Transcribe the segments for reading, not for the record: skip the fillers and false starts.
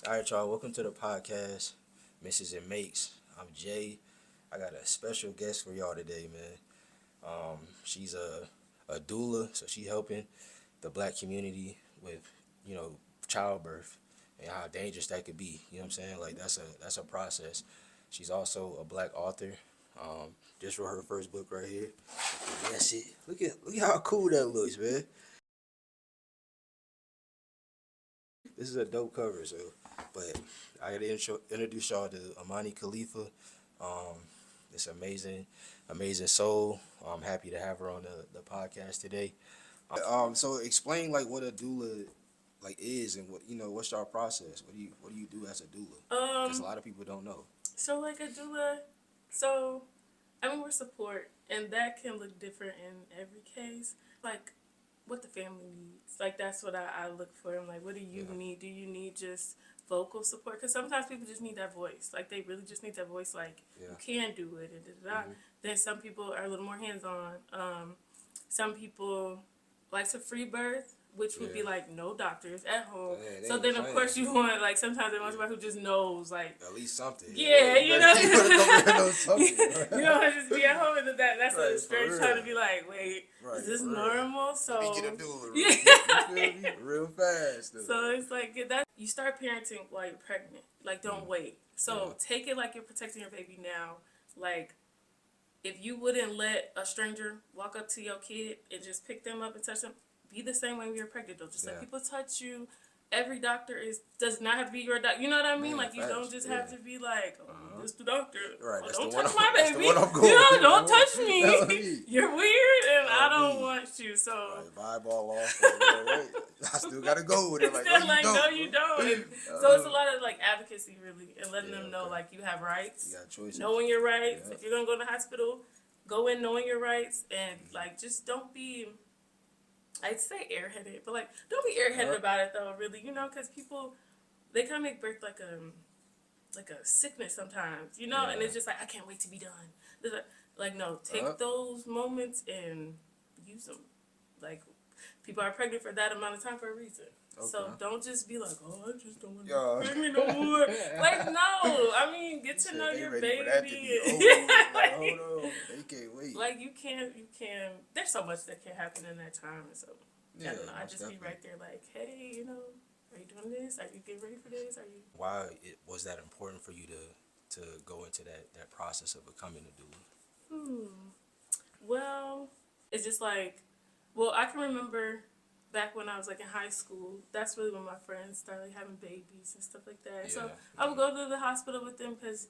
All right, y'all. Welcome to the podcast, Mrs. and Makes. I'm Jay. I got a special guest for y'all today, man. She's a doula, so she helping the black community with, you know, childbirth and how dangerous that could be. You know what I'm saying? Like that's a process. She's also a black author. Just wrote her first book right here. That's it. Look at how cool that looks, man. This is a dope cover, so. But I gotta introduce y'all to Emoni Khalifa. Um, this amazing soul. I'm happy to have her on the podcast today. So explain like what a doula like is and what's your process. What do you do as a doula? Because a lot of people don't know. So like a doula, so I mean we're support, and that can look different in every case. Like what the family needs, like that's what I look for. I'm like, what do you need? Do you need just vocal support? Because sometimes people just need that voice, like they really just need that voice, like you can do it, and da-da-da. Then some people are a little more hands on. Some people like to free birth, which would be like no doctors at home. So then of course you want, like sometimes they want somebody who just knows, like at least something. Yeah, you know. You know something. You don't want to just be at home, and that's a strange time to be like, wait, is this normal? So let me get a doula real fast. Though. So it's like that you start parenting while you're pregnant. Like don't wait. So take it like you're protecting your baby now. Like if you wouldn't let a stranger walk up to your kid and just pick them up and touch them, be the same way when you're pregnant. Don't just let people touch you. Every doctor does not have to be your doctor. You know what I mean? Like you don't just have to be like, oh, it's the doctor. Right. Oh, don't touch my baby. Don't touch me. You're weird, and I don't want you. So eyeball off. I still gotta go with it. Like, no, you don't. And so it's a lot of like advocacy, really, and letting them know like you have rights. You got choices. Knowing your rights. If you're gonna go to the hospital, go in knowing your rights, and like just don't be. I'd say airheaded, but like don't be airheaded about it though. Really, because people they kind of make birth like a sickness sometimes, and it's just like I can't wait to be done. Like no, take those moments and use them. Like people are pregnant for that amount of time for a reason. So don't just be like, oh, I just don't want to be pregnant no more. Like no, I mean get to know your baby. Like, hold on, they can't wait. Like you can. There's so much that can happen in that time, and so I don't know. I just be right there, like, hey, are you doing this? Are you getting ready for this? Are you? Why was that important for you to go into that process of becoming a doula? Well, it's just like, I can remember back when I was like in high school. That's really when my friends started having babies and stuff like that. So I would go to the hospital with them because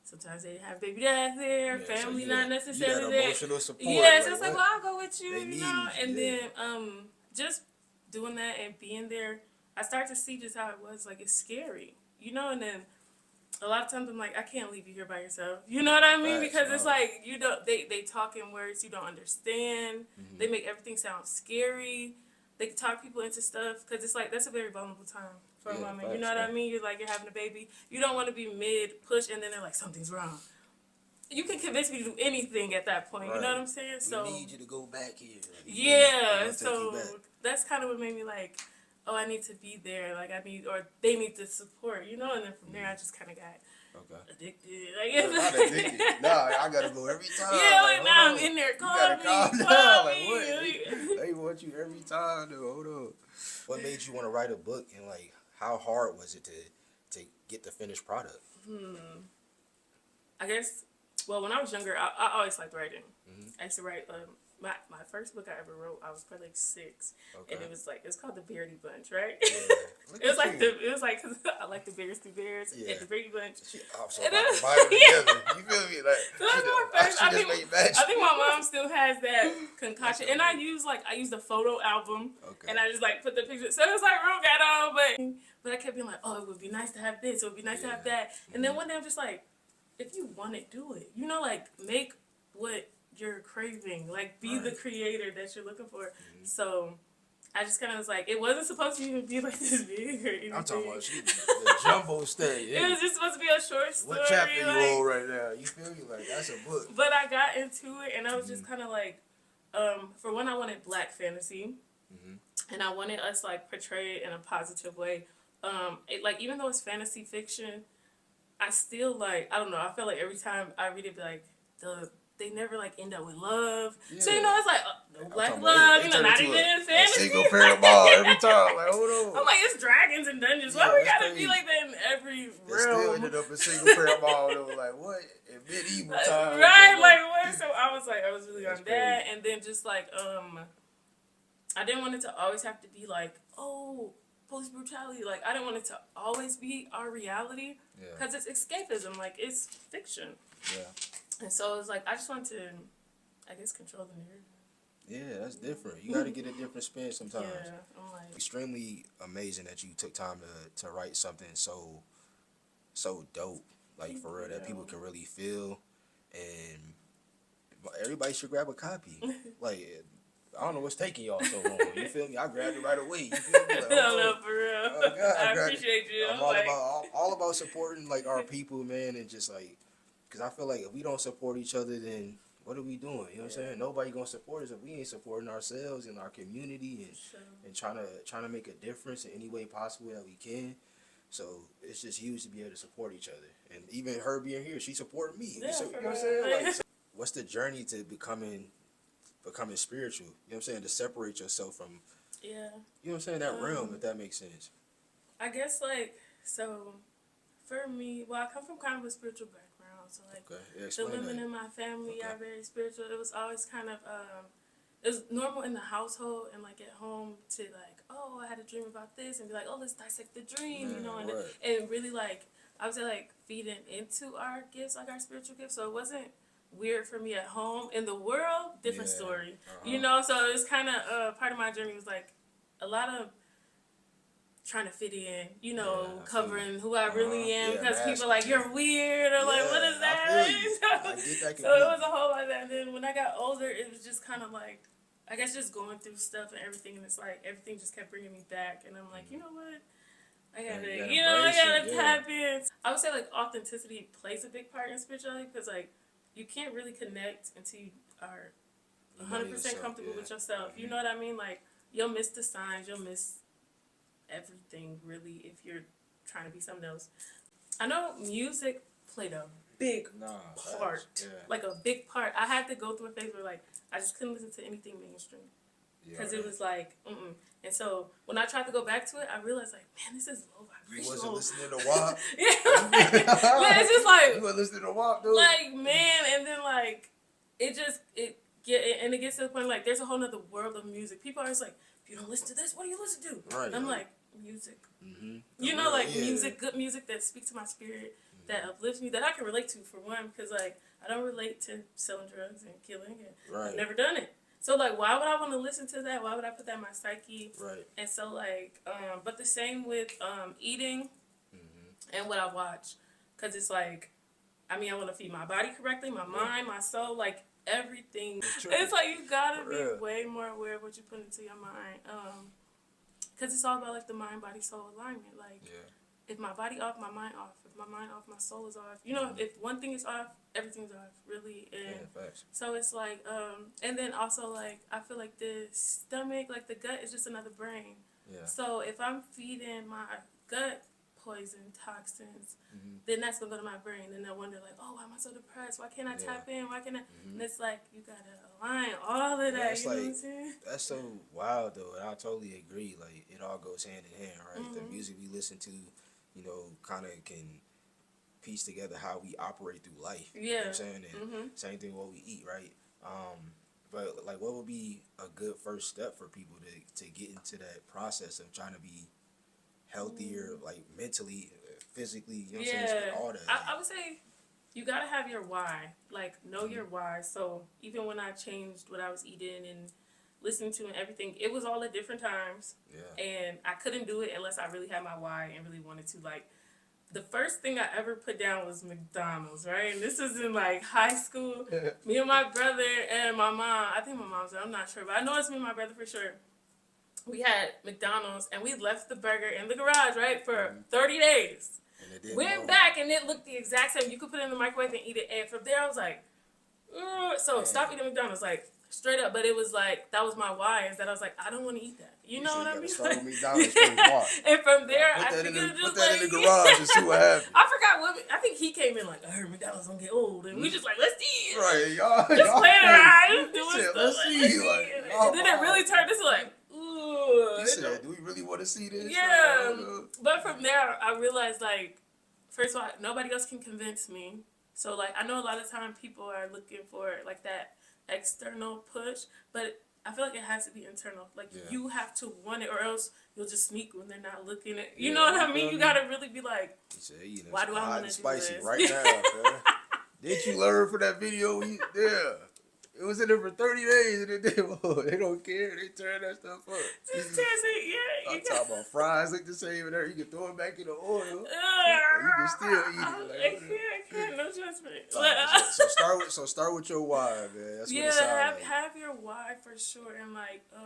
sometimes they have baby dads there, family not necessarily there. Emotional support. Yeah, so it's like, I'll go with you, and then just doing that and being there, I start to see just how it was. Like it's scary, and then a lot of times I'm like, I can't leave you here by yourself. You know what I mean? Because it's like they talk in words you don't understand. They make everything sound scary. They can talk people into stuff because it's like that's a very vulnerable time for a woman. You know what I mean? You're like, you're having a baby. You don't want to be mid-push and then they're like, something's wrong. You can convince me to do anything at that point. You know what I'm saying? So we need you to go back here. So that's kind of what made me like, oh, I need to be there. Like or they need the support, And then from there, I just kind of got addicted. Not addicted. I gotta go every time. Yeah, now I'm in there. Call me. What? They want you every time. Dude. Hold on. What made you want to write a book, and like, how hard was it to get the finished product? I guess. Well, when I was younger, I always liked writing. I used to write. My first book I ever wrote, I was probably like 6, and it's called The Beardy Bunch, right? Yeah. it was like cause I like the Bears Two Bears and the Beardy Bunch. So together. You feel me? Like so that's my first. I think my mom still has that concoction, and I use the photo album, and I just like put the picture. So it was like real ghetto, but I kept being like, oh, it would be nice to have this, it would be nice to have that, and then one day I'm just like, if you want it, do it. Like make what you're craving, like be the creator that you're looking for. So I just kind of was like, it wasn't supposed to even be like this big or anything. I'm talking about the jumbo stage. It was just supposed to be a short story. What chapter you on right now? You feel me? Like that's a book. But I got into it, and I was just kind of like, for one, I wanted black fantasy, and I wanted us like portray it in a positive way. like even though it's fantasy fiction, I still like, I don't know, I feel like every time I read it, like they never like end up with love. Yeah. So it's like no black love, not even in fantasy. Single parent ball every time. Like, hold on. I'm like, it's dragons and dungeons. Why we gotta be like that in every realm? It still ended up a single parent ball. They were like, what? In medieval times. Right, like what? So I was really on that, and then just like I didn't want it to always have to be like, oh, police brutality. Like, I didn't want it to always be our reality. Because it's escapism. Like, it's fiction. Yeah. And so it's like, I just want to, I guess, control the narrative. Yeah, that's different. You got to get a different spin sometimes. Yeah, I'm like... Extremely amazing that you took time to write something so dope. Like, for real, that people can really feel. And everybody should grab a copy. Like... I don't know what's taking y'all so long. You feel me? I grabbed it right away. You feel me? Like, no, for real. Oh, God, I appreciate you. I'm all about supporting like our people, man, and just like, cause I feel like if we don't support each other, then what are we doing? You know what I'm saying? Nobody gonna support us if we ain't supporting ourselves and our community and trying to make a difference in any way possible that we can. So it's just huge to be able to support each other. And even her being here, she supported me. Yeah, you know what I'm saying? Like, so what's the journey to becoming spiritual, you know what I'm saying, to separate yourself from, you know what I'm saying, that realm, if that makes sense? I guess, like, so, for me, well, I come from kind of a spiritual background, so, like, the women in my family are very spiritual. It was always kind of, it was normal in the household and, like, at home to, like, oh, I had a dream about this, and be like, oh, let's dissect the dream, you know, and really, like, I would say, like, feeding into our gifts, like, our spiritual gifts, so it wasn't weird for me at home. In the world, different story. You know, so it's kind of part of my journey was like a lot of trying to fit in, you know, covering who I really am, because people are like, you're weird, or like, what is that? So it was a whole lot of that. And then when I got older, it was just kind of like, I guess just going through stuff and everything, and it's like everything just kept bringing me back, and I'm like, you know what? I gotta tap in. I would say like authenticity plays a big part in spirituality, because like you can't really connect until you are 100% comfortable with yourself. You know what I mean? Like, you'll miss the signs. You'll miss everything, really, if you're trying to be something else. I know music played a big part. Like, a big part. I had to go through a phase where, like, I just couldn't listen to anything mainstream. Because it was like, And so, when I tried to go back to it, I realized, like, man, this is low vibration. You wasn't listening to WAP? It's just like... You wasn't listening to WAP, dude? Like, man, and then, like, it gets to the point, like, there's a whole nother world of music. People are just like, if you don't listen to this, what do you listen to? Right. And I'm like, music. Mm-hmm. You know, like, music, good music that speaks to my spirit, that uplifts me, that I can relate to, for one, because, like, I don't relate to selling drugs and killing, and I've never done it. So, like, why would I want to listen to that? Why would I put that in my psyche? Right. And so, like, but the same with eating and what I watch. Because it's like, I mean, I want to feed my body correctly, my mind, my soul, like, everything. It's like, you got to be way more aware of what you put into your mind. Because it's all about, like, the mind, body, soul alignment. Like, if my body off, my mind off. If my mind off, my soul is off. You know, if one thing is off, everything's off, really. And so it's like, and then also, like, I feel like the stomach, like, the gut is just another brain. Yeah. So if I'm feeding my gut poison, toxins, then that's going to go to my brain. And I wonder, like, oh, why am I so depressed? Why can't I tap in? Why can't I? And it's like, you got to align all of that, you know what I'm saying? That's so wild, though, and I totally agree. Like, it all goes hand in hand, right? The music we listen to, you know, kind of can piece together how we operate through life. You know what I'm saying? And same thing with what we eat, right? But, like, what would be a good first step for people to get into that process of trying to be healthier, like, mentally, physically, you know what I'm saying? All that. I would say you got to have your why. Like, know your why. So, even when I changed what I was eating and listening to and everything, it was all at different times. Yeah. And I couldn't do it unless I really had my why and really wanted to. Like, the first thing I ever put down was McDonald's, right? And this was in, like, high school. Me and my brother and my mom. I think my mom's there. I'm not sure. But I know it's me and my brother for sure. We had McDonald's, and we left the burger in the garage, right, for 30 days. Went back, and it looked the exact same. You could put it in the microwave and eat it. And from there, I was like, so stop eating McDonald's. Like, Straight up, but it was like that was my why. Is that I was like, I don't want to eat that. You know what I mean? Start with McDonald's first. Watch. And from there, Put I that figured put that in the garage and see what happens. I forgot what. I think he came in like, I heard McDonald's gonna get old, and we just like, let's eat. Right, y'all. Just playing around, doing said, stuff. let's see. And then it really turned into like, ooh. He said, do we really want to see this? Yeah. But from there, I realized like, first of all, nobody else can convince me. So like, I know a lot of time people are looking for like that external push, but I feel like it has to be internal. Like you have to want it, or else you'll just sneak when they're not looking at. You know what I mean? You gotta really be like, why do I want to do spicy this? right now, man. Did you learn from that video? It was in there for 30 days, and they don't care. They turn that stuff up. Just I'm talking about fries look the same in there. You can throw it back in the oil. You can still eat it. I can't. No judgment. So start with your why, man. That's what it have like. have your why for sure, and like, I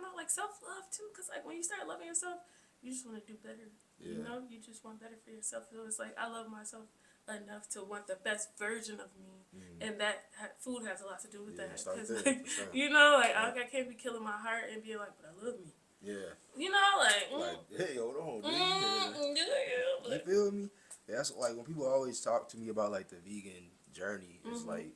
know, like self-love too, because like when you start loving yourself, you just want to do better. You know, you just want better for yourself. So it's like I love myself enough to want the best version of me, and that food has a lot to do with that. Because like, you know, like I can't be killing my heart and being like, but I love me. Yeah. You know, like hey, hold on, dude. You feel me? Yeah, that's like when people always talk to me about like the vegan journey. It's like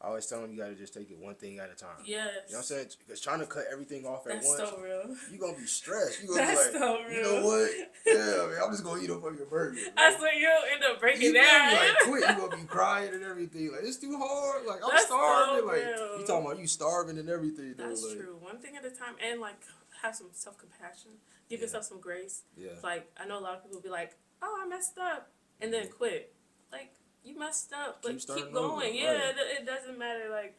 I always tell them you gotta just take it one thing at a time. Yes. You know what I'm saying? Because trying to cut everything off at once, so real. You gonna be stressed. You gonna That's be like, so real. You know what? Yeah, man, I'm just gonna eat a fucking burger. Man. I swear you'll end up breaking down. Like quit. You gonna be crying and everything. Like it's too hard. Like I'm starving. So like you talking about you starving and everything. That's true. One thing at a time, and like have some self-compassion. Give yourself some grace. Yeah. Like I know a lot of people be like, oh, I messed up, and then quit. Like you messed up, but keep going. It doesn't matter. Like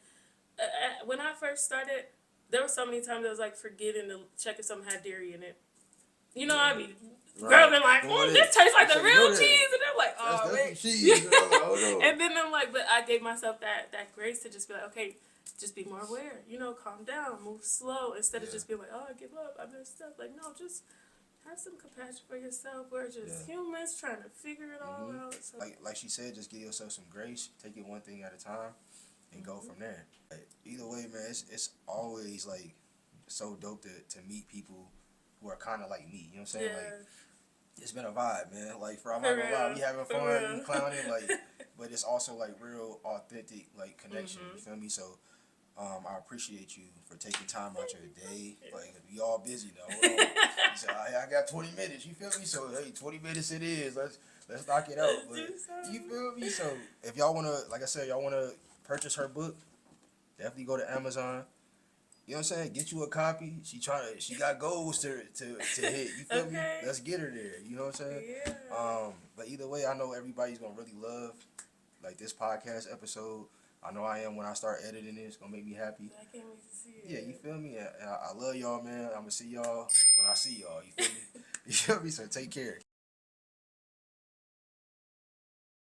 when I first started, there were so many times I was like forgetting to check if something had dairy in it. You know, I mean, girl been like, this tastes like the real cheese, and I'm like, oh, wait. Cheese. No. And then I'm like, but I gave myself that grace to just be like, okay, just be more aware. You know, calm down, move slow, instead of just being like, oh, I give up, I messed up. Like, no, just have some compassion for yourself. We're just humans trying to figure it all out. So. Like she said, just give yourself some grace. Take it one thing at a time, and go from there. Either way, man, it's always like so dope to meet people who are kind of like me. You know what I'm saying? Like it's been a vibe, man. Like I'm not gonna lie, we having fun, we clowning, like, but it's also like real authentic like connection. You feel me? So. I appreciate you for taking time out your day. Like, we all busy though. You said, I got 20 minutes. You feel me? So, hey, 20 minutes it is. Let's knock it out. But you feel me? So, if y'all wanna, like I said, y'all wanna purchase her book, definitely go to Amazon. You know what I'm saying? Get you a copy. She got goals to hit. You feel me? Let's get her there. You know what I'm saying? Yeah. But either way, I know everybody's gonna really love like this podcast episode. I know I am when I start editing it. It's going to make me happy. I can't wait to see it. Yeah, you feel me? And I love y'all, man. I'm going to see y'all when I see y'all. You feel me? You feel me? So take care.